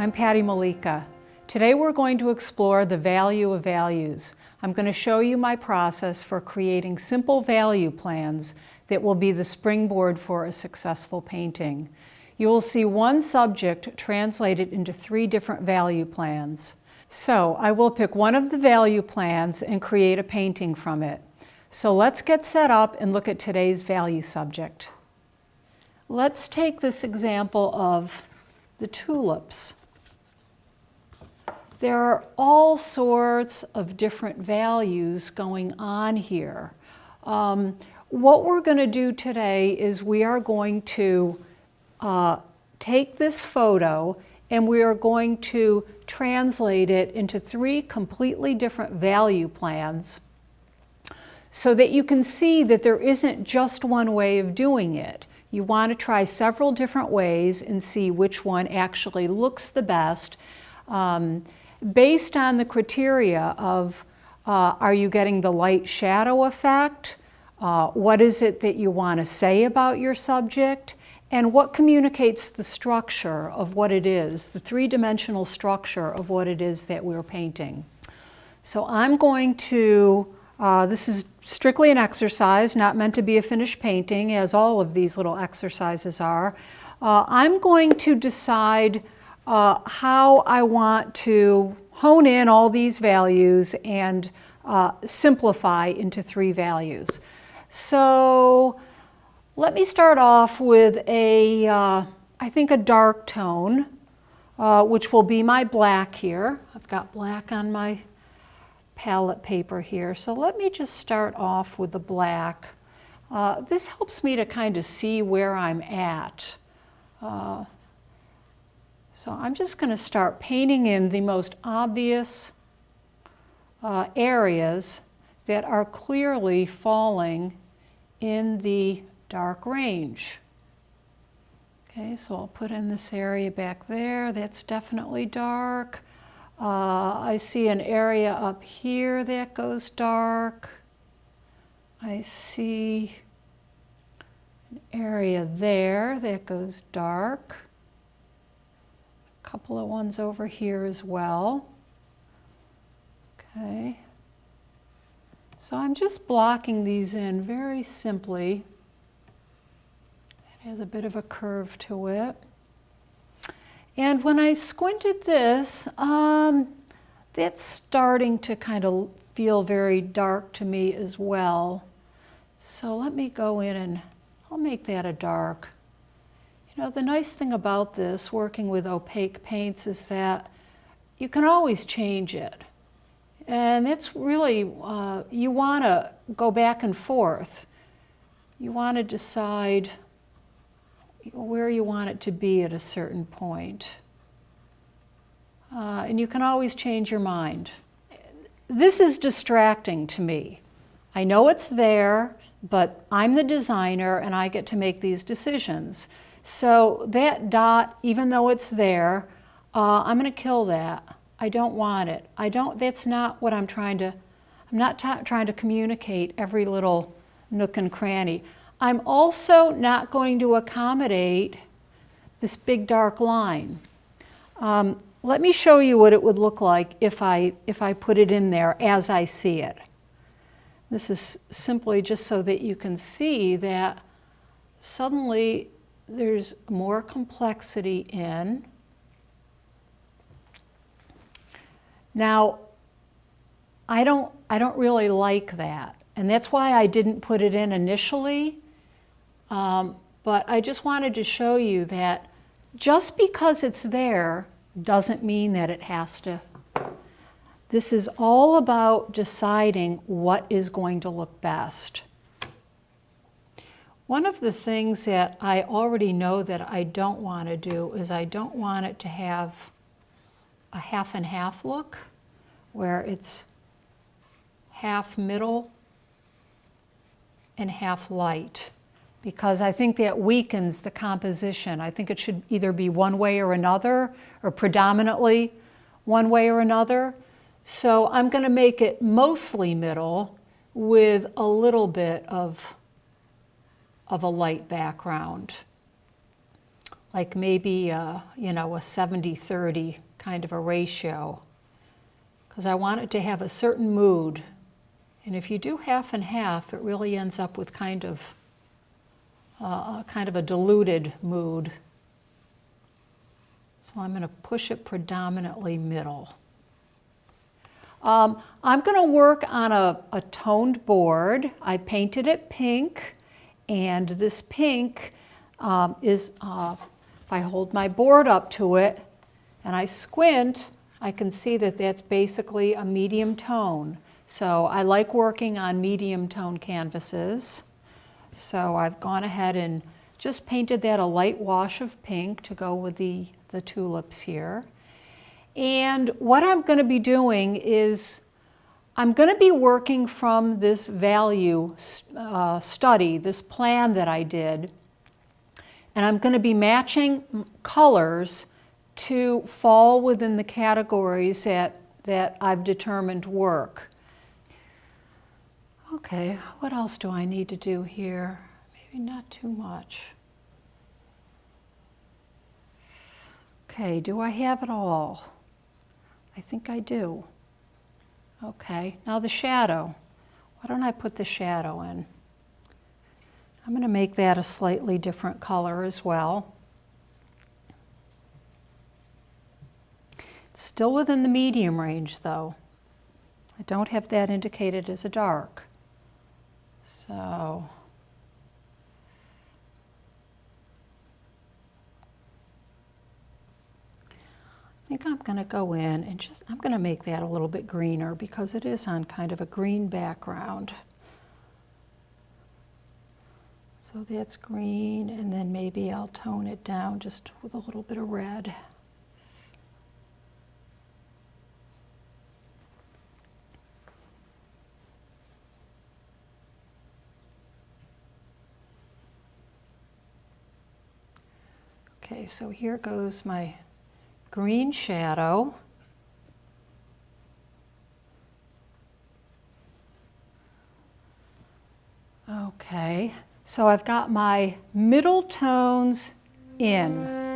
I'm Patti Mollica. Today we're going to explore the value of values. I'm going to show you my process for creating simple value plans that will be the springboard for a successful painting. You will see one subject translated into 3 different value plans. So I will pick one of the value plans and create a painting from it. So let's get set up and look at today's value subject. Let's take this example of the tulips. There are all sorts of different values going on here. What we're going to do today is we are going to take this photo and we are going to translate it into 3 completely different value plans so that you can see that there isn't just one way of doing it. You want to try several different ways and see which one actually looks the best based on the criteria of are you getting the light shadow effect, what is it that you want to say about your subject, and what communicates the structure of what it is, the 3-dimensional structure of what it is that we're painting. So I'm going to, this is strictly an exercise, not meant to be a finished painting, as all of these little exercises are. I'm going to decide how I want to hone in all these values and simplify into 3 values. So let me start off with I think a dark tone, which will be my black here. I've got black on my palette paper here. So let me just start off with the black. This helps me to kind of see where I'm at. So I'm just going to start painting in the most obvious areas that are clearly falling in the dark range. Okay, so I'll put in this area back there. That's definitely dark. I see an area up here that goes dark. I see an area there that goes dark. A couple of ones over here as well. Okay. So I'm just blocking these in very simply. It has a bit of a curve to it. And when I squint at this, that's starting to kind of feel very dark to me as well. So let me go in and I'll make that a dark. You know, the nice thing about this, working with opaque paints, is that you can always change it. And it's really, you want to go back and forth. You want to decide where you want it to be at a certain point. And you can always change your mind. This is distracting to me. I know it's there, but I'm the designer and I get to make these decisions. So that dot, even though it's there, I'm going to kill that. I don't want it. That's not what I'm trying to, I'm not trying to communicate every little nook and cranny. I'm also not going to accommodate this big dark line. Let me show you what it would look like if I put it in there as I see it. This is simply just so that you can see that suddenly there's more complexity in. Now, I don't really like that, and that's why I didn't put it in initially. But I just wanted to show you that just because it's there doesn't mean that it has to. This is all about deciding what is going to look best. One of the things that I already know that I don't want to do is I don't want it to have a half and half look where it's half middle and half light, because I think that weakens the composition. I think it should either be one way or another, or predominantly one way or another. So I'm going to make it mostly middle with a little bit of a light background. like maybe, you know, a 70-30 kind of a ratio, because I want it to have a certain mood. And if you do half and half, it really ends up with kind of a diluted mood. So I'm going to push it predominantly middle. I'm going to work on a toned board. I painted it pink, and this pink is, if I hold my board up to it and I squint, I can see that that's basically a medium tone. So I like working on medium tone canvases. So I've gone ahead and just painted that a light wash of pink to go with the tulips here. And what I'm going to be doing is I'm going to be working from this value study, this plan that I did, and I'm going to be matching colors to fall within the categories that I've determined work. Okay, what else do I need to do here? Maybe not too much. Okay, do I have it all? I think I do. Okay, now the shadow. Why don't I put the shadow in? I'm going to make that a slightly different color as well. It's still within the medium range though. I don't have that indicated as a dark. So I think I'm going to go in and I'm going to make that a little bit greener because it is on kind of a green background. So that's green, and then maybe I'll tone it down just with a little bit of red. Okay, so here goes my green shadow. Okay, so I've got my middle tones in.